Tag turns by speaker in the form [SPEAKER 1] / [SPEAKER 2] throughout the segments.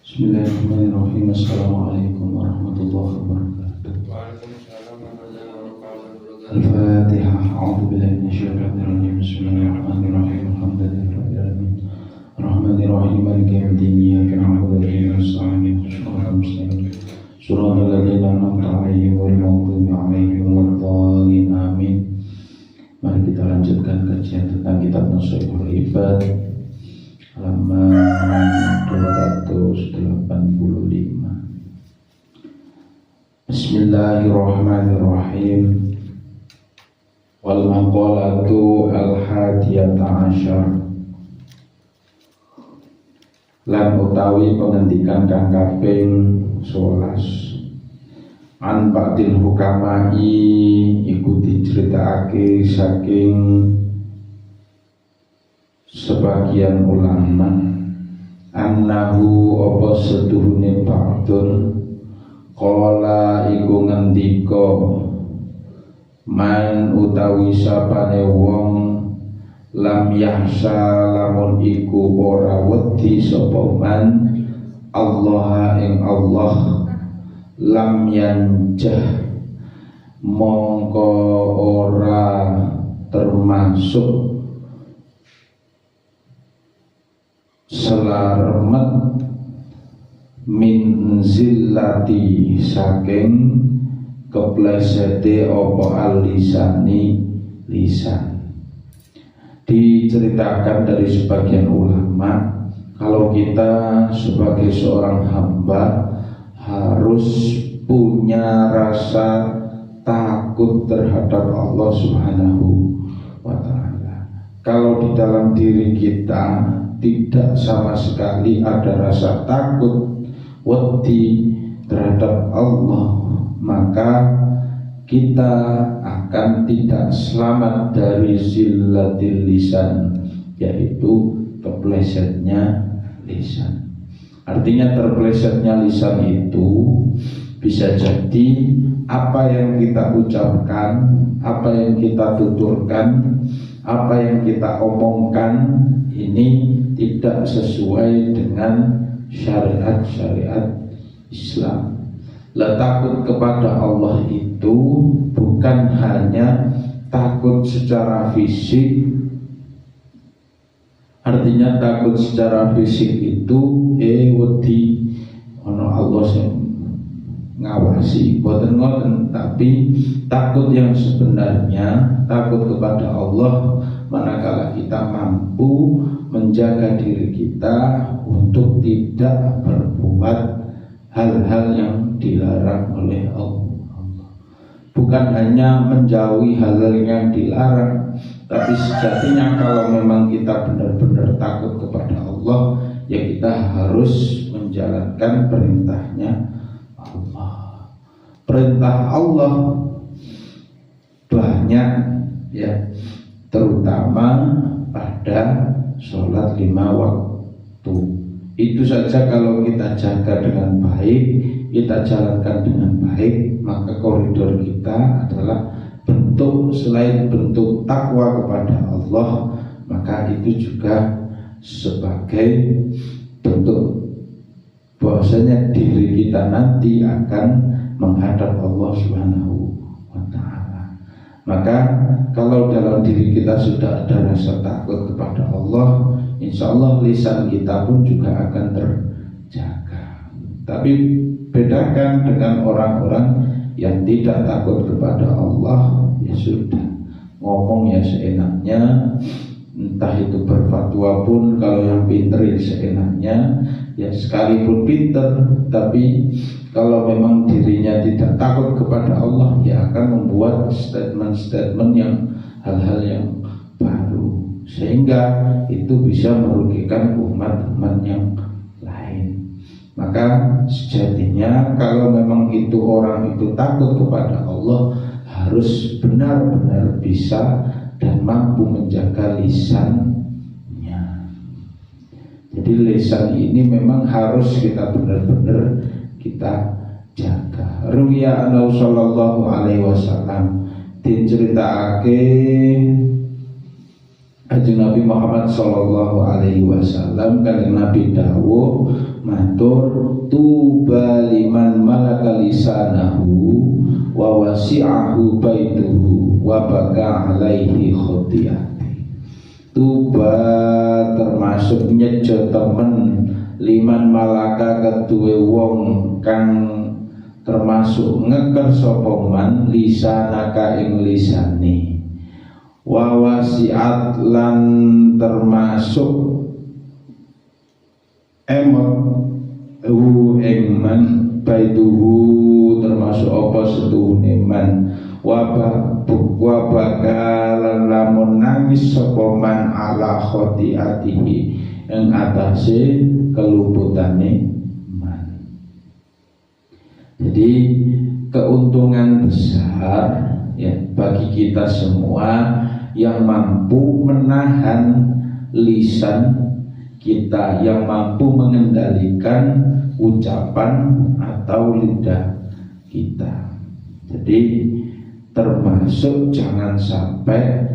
[SPEAKER 1] Bismillahirrahmanirrahim. Assalamualaikum warahmatullahi wabarakatuh. Al-Fatihah. A'udzu billahi minasyaitonir rajim. Bismillahirrahmanirrahim. Alhamdulillahirabbil alamin. Arrahmanirrahim. Maliki yaumiddin. Iyyaka na'budu wa iyyaka nasta'in. Ihdinas mustaqim. Shiratal ladzina an'amta 'alaihim ghairil maghdubi alaihim waladdallin. Amin. Mari kita lanjutkan kajian tentang kitab Nashihul Ibad halaman 285. Bismillahirrahmanirrahim. Wal maqalatu al-hadiyata asyar. Lan utawi pengendikan kang kaping 11. An ba'dil hukamai iku diceritakake saking sebagian ulama annahu apa setuhune ba'dun qala iku ngendika man utawi sapane wong lam yahsa lamun iku ora wedi sapa man Allah ing Allah lam yanjah mongko ora termasuk selamat min zillati saking keplesete apa al-lisani lisan. Diceritakan dari sebagian ulama kalau kita sebagai seorang hamba harus punya rasa takut terhadap Allah Subhanahu wa ta'ala. Kalau di dalam diri kita tidak sama sekali ada rasa takut wedi terhadap Allah, maka kita akan tidak selamat dari zillatil lisan, yaitu keplesetnya lisan. Artinya terplesetnya lisan itu bisa jadi apa yang kita ucapkan, apa yang kita tuturkan, apa yang kita omongkan ini tidak sesuai dengan syariat-syariat Islam. Takut kepada Allah itu bukan hanya takut secara fisik. Artinya takut secara fisik itu wedi ono Allah sing ngawasi, boten ngoten, tapi takut yang sebenarnya takut kepada Allah manakala kita mampu menjaga diri kita untuk tidak berbuat hal-hal yang dilarang oleh Allah. Bukan hanya menjauhi hal-hal yang dilarang, tapi sejatinya kalau memang kita benar-benar takut kepada Allah, ya kita harus menjalankan perintahnya Allah. Perintah Allah banyak ya, terutama pada sholat 5 waktu. Itu saja kalau kita jaga dengan baik, kita jalankan dengan baik, maka koridor kita adalah bentuk selain bentuk takwa kepada Allah, maka itu juga sebagai bentuk bahwasanya diri kita nanti akan menghadap Allah Subhanahu wa ta'ala. Maka kalau dalam diri kita sudah ada rasa takut kepada Allah, insya Allah lisan kita pun juga akan terjaga. Tapi bedakan dengan orang-orang yang tidak takut kepada Allah, ya sudah ngomong ya seenaknya, entah itu berfatwa pun kalau yang pinter ya seenaknya, ya sekalipun pinter, tapi kalau memang dirinya tidak takut kepada Allah, ya akan membuat statement-statement yang hal-hal yang baru, sehingga itu bisa merugikan umat-umat yang lain. Maka sejatinya kalau memang itu orang itu takut kepada Allah, harus benar-benar bisa dan mampu menjaga lisannya. Jadi lisan ini memang harus kita benar-benar kita jaga. Ruwiya anhu sallallahu alaihi wasallam, diceritakake Kanjeng Nabi Muhammad sallallahu alaihi wasallam, kanjeng Nabi dawuh, man matur tuba liman malaka lisanahu wa wasi'ahu baituhu wa baka alaihi khotiyati. Tuba termasuk nyejo temen liman malaka keduwe wong kang termasuk ngeker sapa man lisanaka ing lisane, wa wasi'at lan termasuk emot ing man baituhu termasuk apa setuhune man, wa bakalan lamun nangis sapa man ala khotiatihi ing atase keluputane man. Jadi keuntungan besar ya bagi kita semua yang mampu menahan lisan kita, yang mampu mengendalikan ucapan atau lidah kita. Jadi termasuk jangan sampai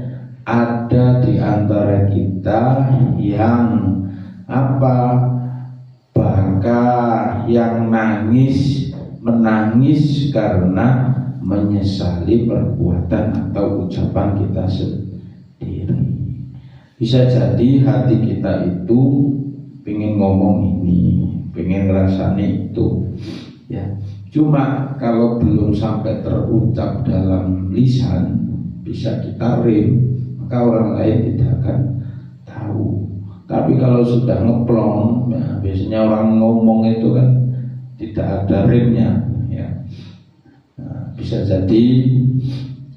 [SPEAKER 1] ada di antara kita yang baka yang menangis karena menyesali perbuatan atau ucapan kita sendiri. Bisa jadi hati kita itu pengen ngomong ini, pengen rasanya itu ya. Cuma kalau belum sampai terucap dalam lisan, bisa kita rem, maka orang lain tidak akan tahu. Tapi kalau sudah ngeplong, ya, biasanya orang ngomong itu kan tidak ada remnya ya. Nah, bisa jadi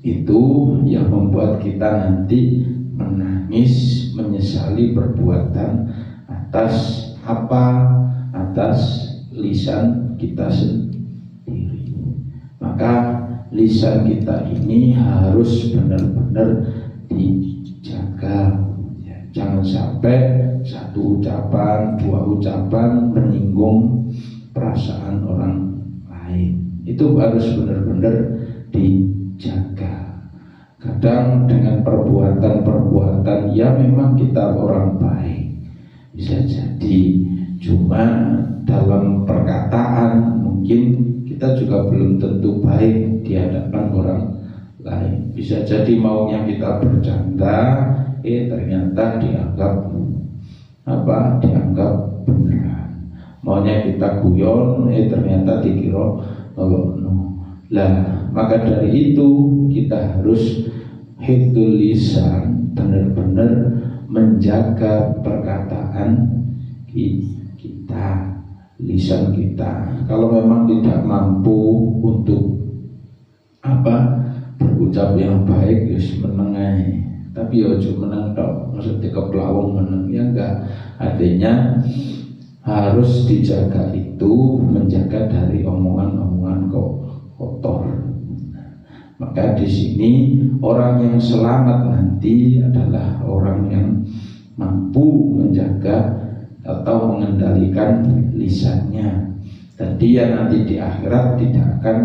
[SPEAKER 1] itu yang membuat kita nanti menangis, menyesali perbuatan atas lisan kita sendiri. Maka lisan kita ini harus benar-benar dijaga ya. Jangan sampai satu ucapan, dua ucapan menyinggung perasaan orang lain. Itu harus benar-benar dijaga. Kadang dengan perbuatan-perbuatan ya memang kita orang baik, bisa jadi, cuma dalam perkataan mungkin kita juga belum tentu baik di hadapan orang lain. Bisa jadi maunya kita bercanda, ternyata dianggap beneran. Maunya kita guyon, ternyata dikira no. Lah, maka dari itu kita harus hifdzul lisan, benar-benar menjaga perkataan kita, lisan kita. Kalau memang tidak mampu untuk berucap yang baik, ya menengahi. Tapi ojo meneng tok, maksudnya keplawong meneng ya enggak. Artinya harus dijaga itu, menjaga dari omongan-omongan kotor. Maka di sini orang yang selamat nanti adalah orang yang mampu menjaga atau mengendalikan lisannya, dan dia nanti di akhirat tidak akan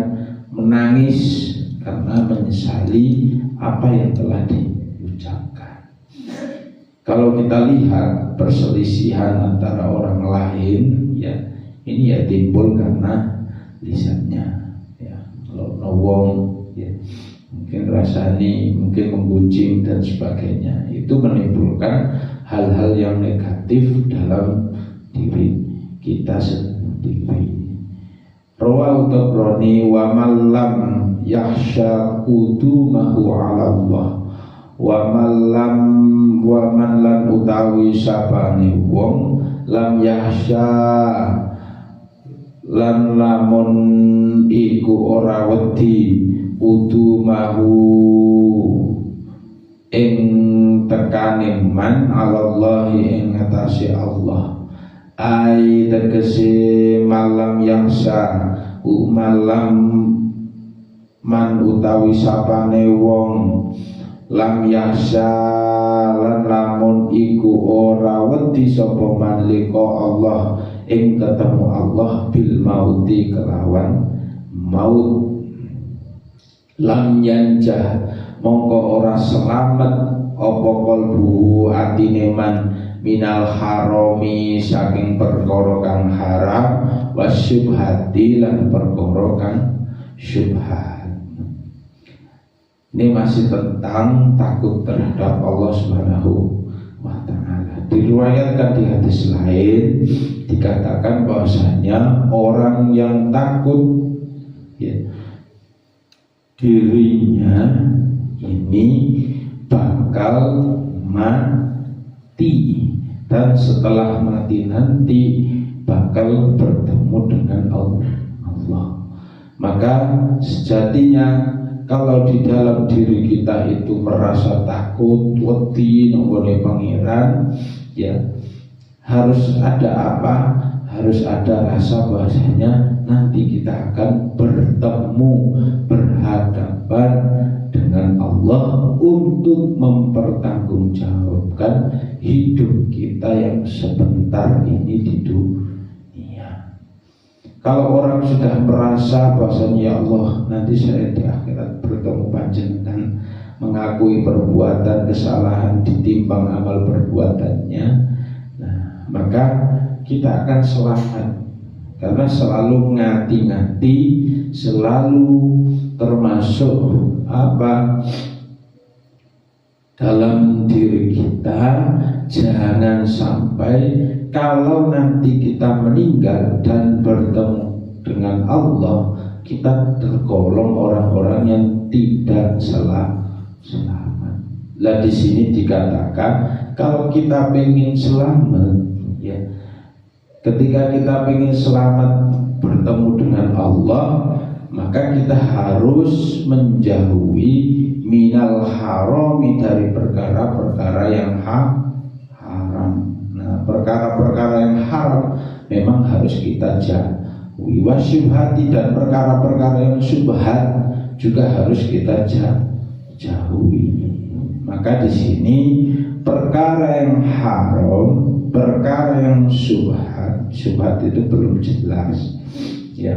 [SPEAKER 1] menangis karena menyesali apa yang telah diucapkan. Kalau kita lihat perselisihan antara orang lain ya, ini ya timbul karena lisannya ya. Kalau ngomong ya, mungkin rasani, mungkin menggunjing dan sebagainya, itu menimbulkan hal-hal yang negatif dalam diri kita sendiri. Rawahu Tabrani wa malam yahsya qudumahu ala Allah wa man lan utawi sapane wong lam yahsya lan lamun iku ora wedi qudumahu ing tekane man alallahi ing atase Allah, ai tegese malam yahsya malam man utawi sapane wong lam yahsya lan lamun iku ora wedi sapa man liqa Allah ing ketemu Allah bil mauti kelawan maut, lam yanjah mongko ora selamat apa kalbu atine man minal harami saking perkara kang haram wasyubhati lan perkara kang syubhat. Ini masih tentang takut terhadap Allah Subhanahu wa ta'ala. Diriwayatkan di hadis lain dikatakan bahwasanya orang yang takut ya, dirinya ini bakal mati, dan setelah mati nanti bakal bertemu dengan Allah. Maka sejatinya kalau di dalam diri kita itu merasa takut, wedi nonggone pangeran, ya harus ada apa? Harus ada rasa bahwasanya nanti kita akan bertemu, berhadapan dengan Allah untuk mempertanggungjawabkan hidup kita yang sebentar ini di dunia. Kalau orang sudah merasa bahwasanya ya Allah nanti saya di akhirat bertemu panjenengan, mengakui perbuatan kesalahan ditimbang amal perbuatannya, nah maka kita akan selamat, karena selalu ngati-ngati, selalu termasuk apa dalam diri kita, jangan sampai kalau nanti kita meninggal dan bertemu dengan Allah, kita tergolong orang-orang yang tidak selamat. Lah di sini dikatakan kalau kita ingin selamat, ya, ketika kita ingin selamat bertemu dengan Allah, maka kita harus menjauhi minal harami, dari perkara-perkara yang haram. Nah, perkara-perkara yang haram memang harus kita jauhi. Wasyubhati, dan perkara-perkara yang syubhat juga harus kita jauhi. Maka di sini perkara yang haram, perkara yang syubhat itu belum jelas, ya.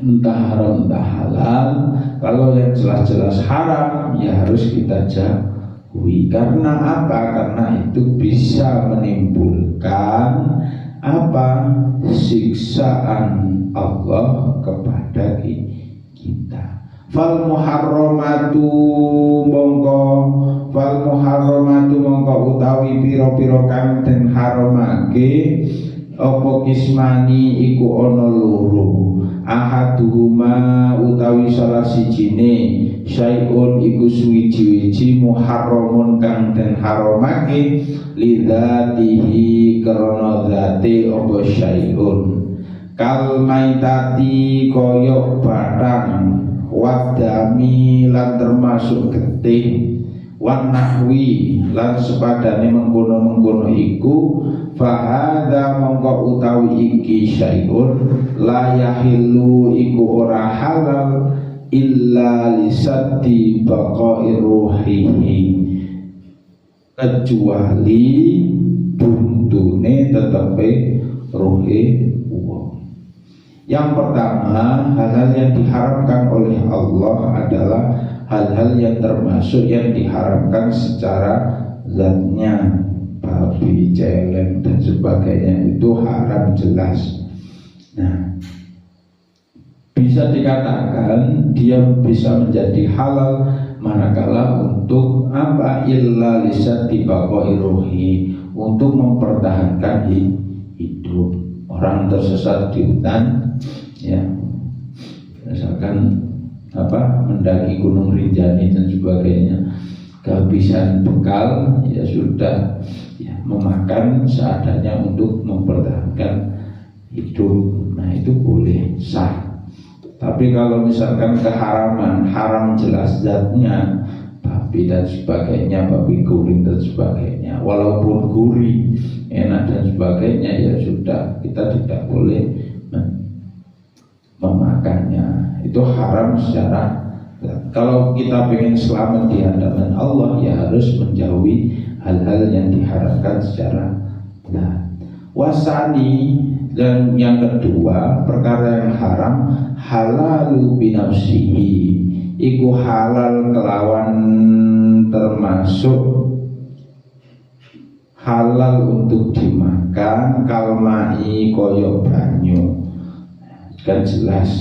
[SPEAKER 1] Entah haram entah halal. Kalau yang jelas-jelas haram ya harus kita jauhi. Karena apa? Karena itu bisa menimbulkan apa? Siksaan Allah kepada kita. Fal muharramatu mongko utawi pira-pira kang den haramake apa kismani iku ana loro. Ahaduhuma utawi salah sijine syai'un iku suwiji-wiji muharramun kang den haramake lidzatihi krana zate apa syai'un. Kal maitati koyok batang, wadami lan termasuk getih, wan nahwi lan sepadane mengkono-mengkono iku, fahadha mongko utawi iki syai'un la yahillu iku ora halal illa lisaddi baqa'i ruhihi, kecuali buntune tetepe ruhe wong. Yang pertama, hal-hal yang diharamkan oleh Allah adalah hal-hal yang termasuk yang diharamkan secara zatnya, babi, celeng dan sebagainya itu haram jelas. Nah, bisa dikatakan dia bisa menjadi halal manakala untuk apa? Illa lisati baqa'i ruhi, untuk mempertahankan hidup. Orang tersesat di hutan, ya, misalkan apa, mendaki Gunung Rinjani dan sebagainya, kehabisan bekal, ya sudah, ya, memakan seadanya untuk mempertahankan hidup. Nah itu boleh, sah. Tapi kalau misalkan keharaman, haram jelas zatnya, babi dan sebagainya, babi guring dan sebagainya, walaupun gurih, enak dan sebagainya, ya sudah, kita tidak boleh memakannya. Itu haram secara. Kalau kita ingin selamat di hadapan Allah, ya harus menjauhi hal-hal yang diharamkan secara wasani. Dan yang kedua, perkara yang haram halalu binafsihi, iku halal kelawan termasuk halal untuk dimakan, kalmai koyo banyu. Kan jelas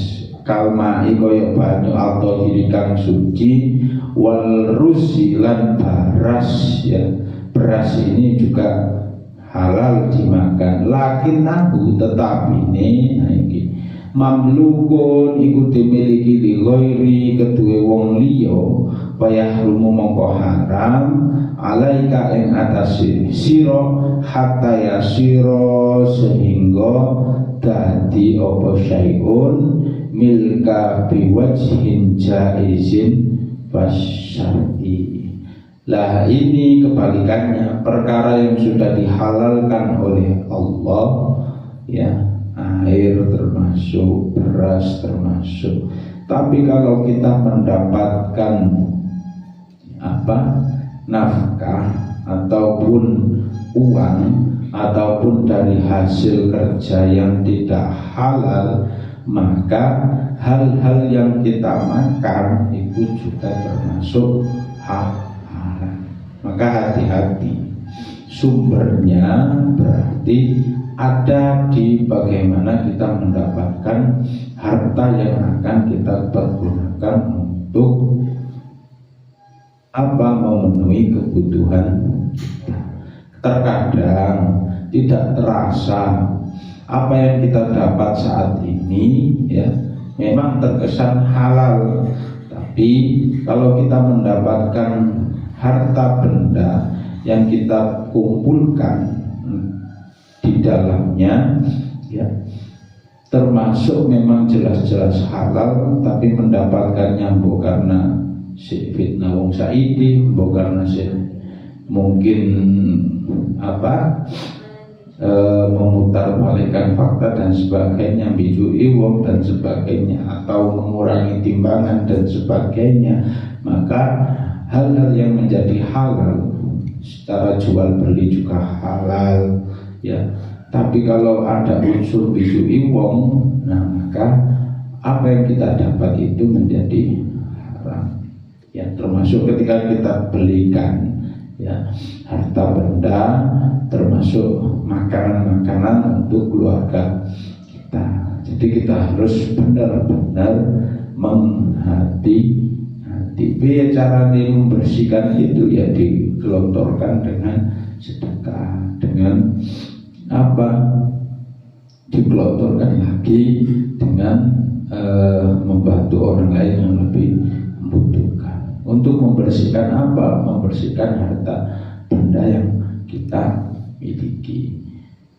[SPEAKER 1] kalmai koyo banyu atau kang suci, wal rusi lan baras ya. Beras ini juga halal dimakan, lakin nahu tetapi ini mamlukun iku dimiliki li ghairi kedue wong liya, wayah rumu mongko haram alaika ing atase sira hatta yasira sehingga dadi apa syai'un milka biwajhin jaizin fasyar'i. Lah ini kebalikannya, perkara yang sudah dihalalkan oleh Allah ya, air termasuk, beras termasuk. Tapi kalau kita mendapatkan nafkah ataupun uang ataupun dari hasil kerja yang tidak halal, maka hal-hal yang kita makan itu juga termasuk halal. Maka hati-hati, sumbernya berarti ada di bagaimana kita mendapatkan harta yang akan kita pergunakan untuk memenuhi kebutuhan kita. Terkadang tidak terasa apa yang kita dapat saat ini ya memang terkesan halal, tapi kalau kita mendapatkan harta benda yang kita kumpulkan di dalamnya ya termasuk memang jelas-jelas halal, tapi mendapatkannya bukan karena si fitnah wong saiki, bukan karena si mungkin memutarbalikkan fakta dan sebagainya, bijui wong dan sebagainya, atau mengurangi timbangan dan sebagainya, maka hal-hal yang menjadi halal secara jual beli juga halal ya. Tapi kalau ada unsur bijui wong, nah maka apa yang kita dapat itu menjadi haram ya, termasuk ketika kita belikan ya harta benda, termasuk makanan-makanan untuk keluarga kita. Jadi kita harus benar-benar menghati. Biaya cara membersihkan itu ya digelontorkan dengan sedekah, dengan digelontorkan lagi dengan membantu orang lain yang lebih membutuhkan. Untuk membersihkan membersihkan harta benda yang kita miliki.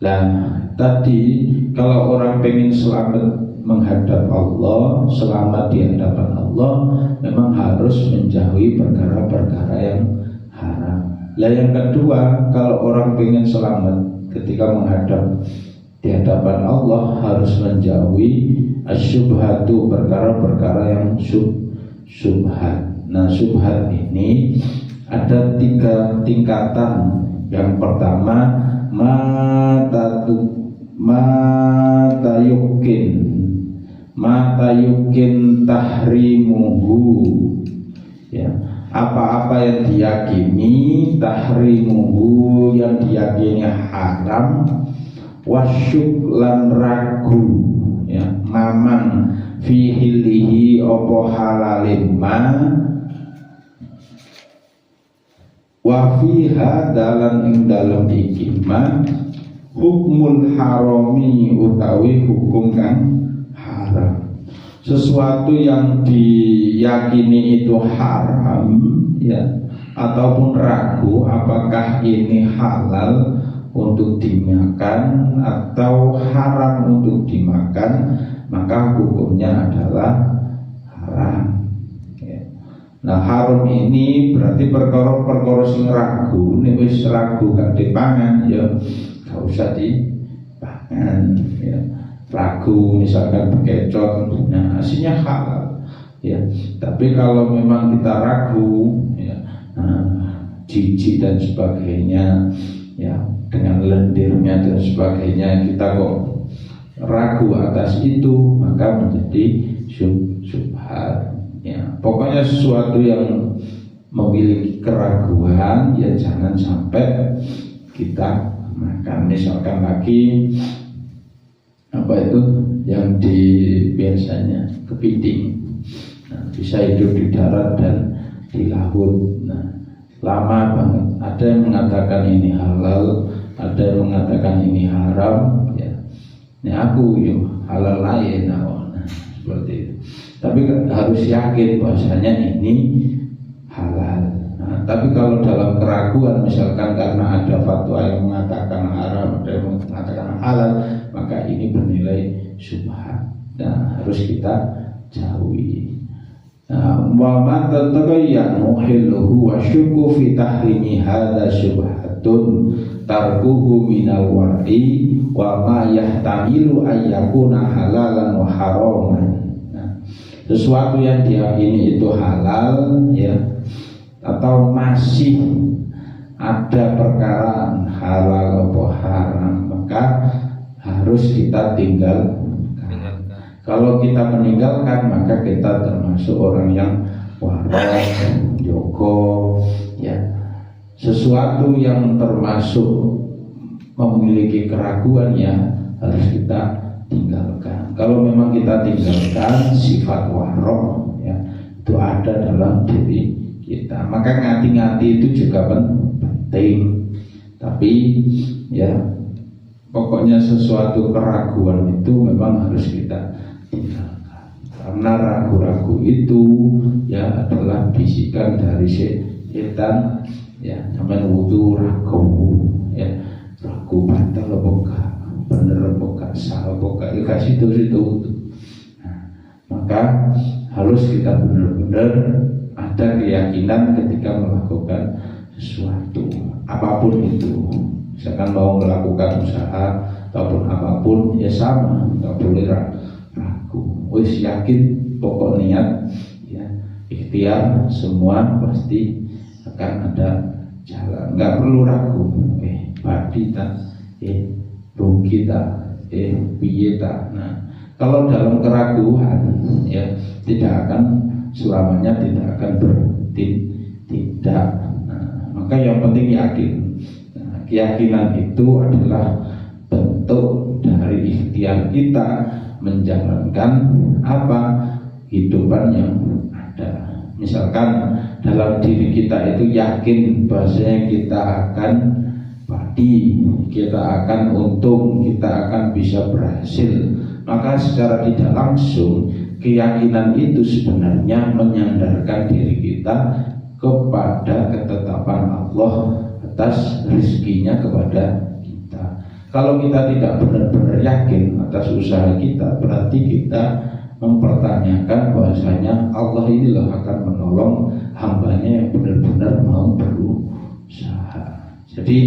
[SPEAKER 1] Nah tadi kalau orang pengen selamat menghadap Allah, selamat di hadapan Allah, memang harus menjauhi perkara-perkara yang haram. Lah yang kedua, kalau orang pengen selamat ketika menghadap di hadapan Allah, harus menjauhi asyubhatu, perkara-perkara yang syubhat. Nah syubhat ini ada 3 tingkatan. Yang pertama mata yukin tahrimuhu ya, apa-apa yang diyakini tahrimuhu, yang diyakini haram, wasyuk lan ragu ya, mamang fihilihi opo halalin ma, wa fiha dalan ing dalam ikima hukmul harami utawi hukum kang haram. Sesuatu yang diyakini itu haram ya, ataupun ragu apakah ini halal untuk dimakan atau haram untuk dimakan, maka hukumnya adalah haram ya. Nah haram ini berarti perkara-perkara sing ragu, nek wis ragu gak dipangan ya gak usah dipangan ya. Ragu misalkan bekecot, nah aslinya halal ya. Tapi kalau memang kita ragu ya, jijik dan sebagainya ya, dengan lendirnya dan sebagainya, kita kok ragu atas itu, maka menjadi syubhat ya. Pokoknya sesuatu yang memiliki keraguan ya jangan sampai kita makan. Misalkan lagi apa itu yang di biasanya kepiting, nah, bisa hidup di darat dan di laut. Nah, lama banget. Ada yang mengatakan ini halal, ada yang mengatakan ini haram. Ya, ini aku halal lain. Nah, seperti itu. Tapi harus yakin bahwasanya ini halal. Nah, tapi kalau dalam keraguan, misalkan karena ada fatwa yang mengatakan haram, ada yang mengatakan halal, maka ini bernilai syubhat. Nah, harus kita jauhi. Wa ma tataghayyanu hilluhu wa syukku fi tahrimi hadza syubhatun tarkuhu minal war'i wa ma yahtamilu ayyakuna halalan wa haraman. Sesuatu yang diyakini itu halal, ya, atau masih ada perkara halal atau haram, maka harus kita tinggalkan. Kalau kita meninggalkan, maka kita termasuk orang yang waras, joko, ya. Sesuatu yang termasuk memiliki keraguan, ya, harus kita tinggalkan. Kalau memang kita tinggalkan sifat warok, ya, itu ada dalam diri kita, maka ngati-ngati itu juga penting. Tapi ya, pokoknya sesuatu keraguan itu memang harus kita tinggalkan, karena ragu-ragu itu ya adalah bisikan dari setan. Ya, namanya wudu ragu, ya, ragu batal boga, bener boga, salah boga, kasih itu. Nah, maka harus kita benar-benar ada keyakinan ketika melakukan sesuatu, apapun itu. Misalkan mau melakukan usaha ataupun apapun, ya sama, nggak boleh ragu. Wis yakin, pokok niat, ya, ikhtiar, semua pasti akan ada jalan. Nggak perlu ragu. Badi tak, rugi tak, piye tak. Nah, kalau dalam keraguan, ya, tidak akan selamanya, tidak akan berhenti, tidak. Nah, maka yang penting yakin. Nah, keyakinan itu adalah bentuk dari ikhtiar kita menjalankan apa kehidupan yang ada. Misalkan dalam diri kita itu yakin bahwasanya kita akan padi, kita akan untung, kita akan bisa berhasil, maka secara tidak langsung keyakinan itu sebenarnya menyandarkan diri kita kepada ketetapan Allah atas rezekinya kepada kita. Kalau kita tidak benar-benar yakin atas usaha kita, berarti kita mempertanyakan bahwasanya Allah inilah akan menolong hambanya yang benar-benar mau berusaha. Jadi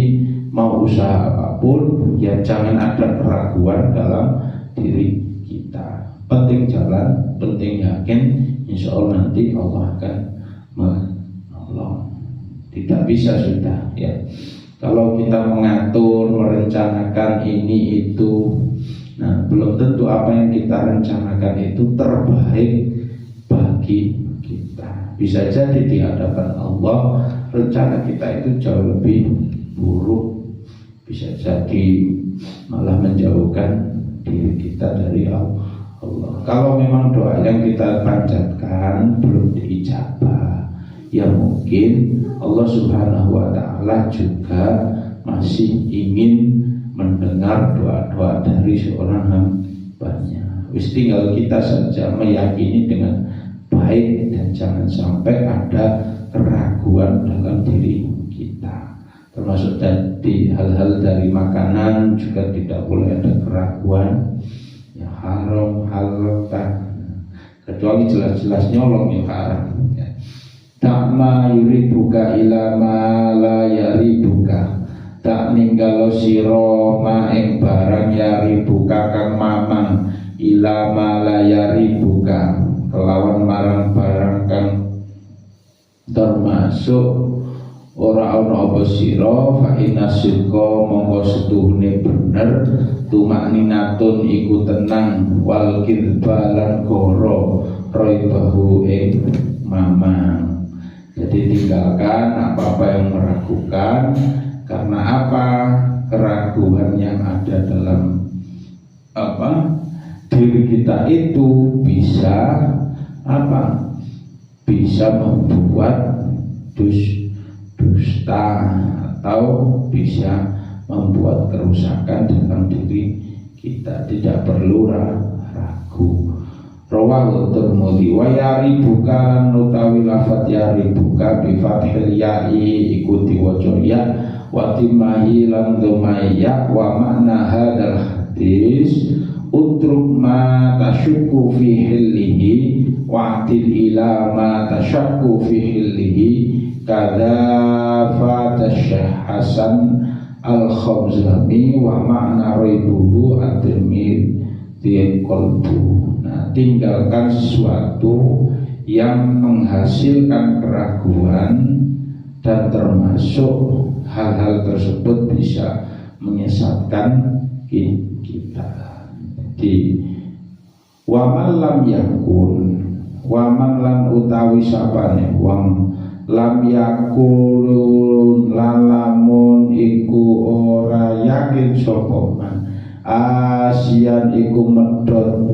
[SPEAKER 1] mau usaha apapun, ya jangan ada keraguan dalam diri kita. Penting jalan, penting yakin, insya Allah nanti Allah akan menolong. Tidak bisa sudah, ya. Kalau kita mengatur, merencanakan ini itu, nah belum tentu apa yang kita rencanakan itu terbaik bagi kita. Bisa jadi di hadapan Allah rencana kita itu jauh lebih buruk, bisa jadi malah menjauhkan diri kita dari Allah. Kalau memang doa yang kita panjatkan belum diijabah, ya mungkin Allah Subhanahu wa Ta'ala juga masih ingin mendengar doa-doa dari seorang hambanya. Wis tinggal kita saja meyakini dengan baik dan jangan sampai ada keraguan dalam diri kita. Termasuk dari hal-hal dari makanan juga tidak boleh ada keraguan. Ya haram, halal, kecuali jelas-jelas nyolong ya haram. Ya. Ta'ma yuribuka ila ma la yaribuka. Tak ninggalo siro ma ing barang yaribuka kang mamang ila ma la yaribuka kelawan marang barang kang termasuk ora ana apa sira fa inasika mongko setuhune bener tumakninatun iku tenang wal kidbalan goro roibahu ing mamang. Jadi tinggalkan apa-apa yang meragukan Karena apa? Keraguan yang ada dalam diri kita itu bisa bisa membuat dusta atau bisa membuat kerusakan dalam diri kita. Tidak perlu ragu. Rawahu Tirmidzi wa yaribuka nutawi lafat yaribuka bi fathil ya'i iku diwaca ya wa timahi lan dhamaya wa makna hadzal hadis utruk ma tasyukku fi hillihi wa'til ila ma tasyakku fi hillihi kadza fatasyah Hasan al-Khamzami wa makna ribuhu at-Tirmidzi qalbu. Nah, tinggalkan sesuatu yang menghasilkan keraguan dan termasuk hal-hal tersebut bisa menyesatkan kita. Jadi waman lam yakun waman lan utawi sapane wong lam yakulun lalamun iku ora yakin sapa man asian iku medhot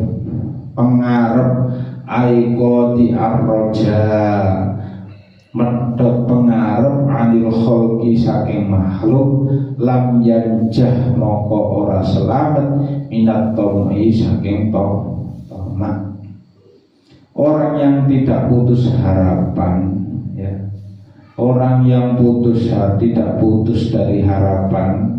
[SPEAKER 1] pengarep aikoti arroja medhot pengarep anil kholqi saking makhluk lam yanjah moko ora selamat minat tomai saking tomat. Orang yang tidak putus harapan ya, orang yang tidak putus dari harapan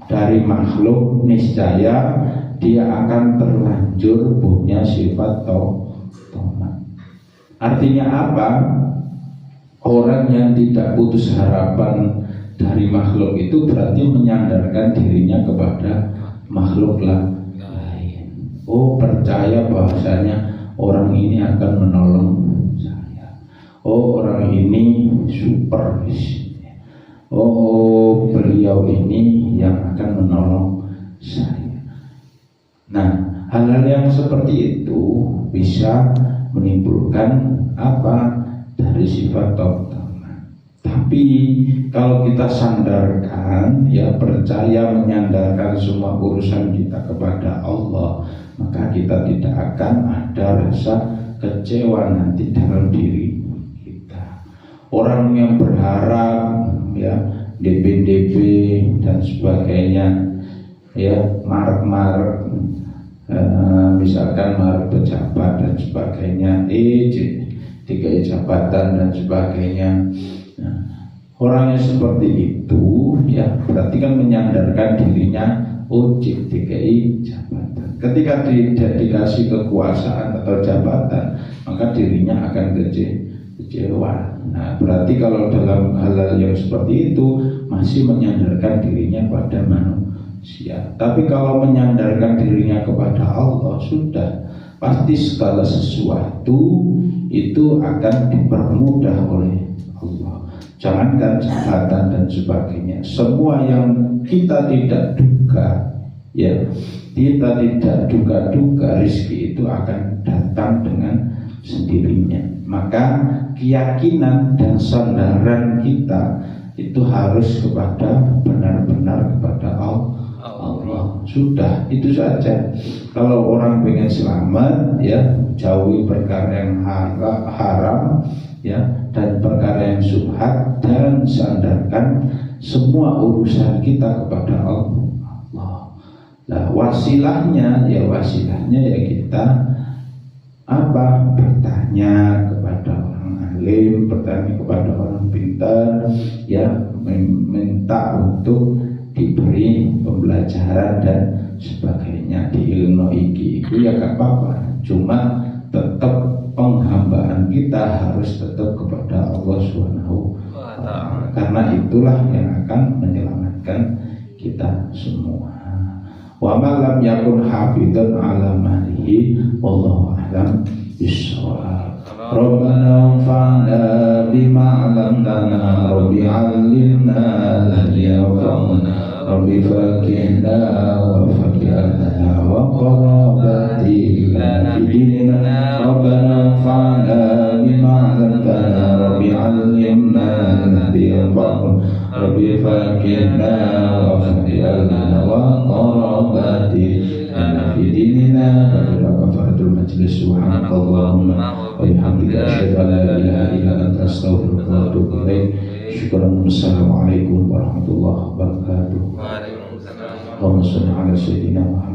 [SPEAKER 1] dari makhluk, niscaya dia akan terlanjur punya sifat tomat. Artinya apa? Orang yang tidak putus harapan dari makhluk itu berarti menyandarkan dirinya kepada makhluk lain. Oh, percaya bahwasanya orang ini akan menolong saya. Oh, orang ini super. Oh, beliau ini yang akan menolong saya. Nah, hal-hal yang seperti itu bisa menimbulkan dari sifat tomat. Tapi kalau kita sandarkan, ya percaya menyandarkan semua urusan kita kepada Allah, maka kita tidak akan ada rasa kecewa nanti dalam diri kita. Orang yang berharap ya DP dan sebagainya, ya marek misalkan marek pejabat dan sebagainya, tiga jabatan dan sebagainya. Nah, orang yang seperti itu ya berarti kan menyandarkan dirinya DKI jabatan. Ketika dikasih kekuasaan atau jabatan, maka dirinya akan kecewa. Nah, berarti kalau dalam hal-hal yang seperti itu masih menyandarkan dirinya pada manusia. Tapi kalau menyandarkan dirinya kepada Allah, sudah pasti segala sesuatu itu akan dipermudah oleh Allah. Jangankan jabatan dan sebagainya, semua yang kita tidak duga, ya kita tidak duga-duga rezeki itu akan datang dengan sendirinya. Maka keyakinan dan sandaran kita itu harus benar-benar kepada Allah. Sudah, itu saja. Kalau orang pengen selamat, ya jauhi perkara yang haram, ya, dan perkara yang syubhat, dan sandarkan semua urusan kita kepada Allah. Nah, wasilahnya ya kita bertanya kepada orang alim, bertanya kepada orang pintar, ya minta untuk diberi pembelajaran dan sebagainya di ilmu iki itu ya gak apa-apa, cuma tetap penghambaan kita harus tetap kepada Allah Subhanahu wa Ta'ala, karena itulah yang akan menyelamatkan kita semua. Wa ma lam yakun hafidhan ala malihi wallahu a'lam bissawab. Rabbana anfa'na bima 'allamtana rabbi 'allimna alladhi yanfa'una rabbi faqihna wa faqihna wa qarabati lana bidina Rabbana anfa'na bima 'allamtana rabbi 'allimna alladhi yanfa'una Rabbi fakirna wa fakirna wa qarabati lana fi dinina wa kafaratul majlis subhanakallahumma wa bihamdika asyhadu an la ilaha illa anta astaghfiruka wa atubu ilaik. Syukran. Assalamualaikum warahmatullahi wabarakatuh. Allahumma shalli ala sayyidina Muhammad.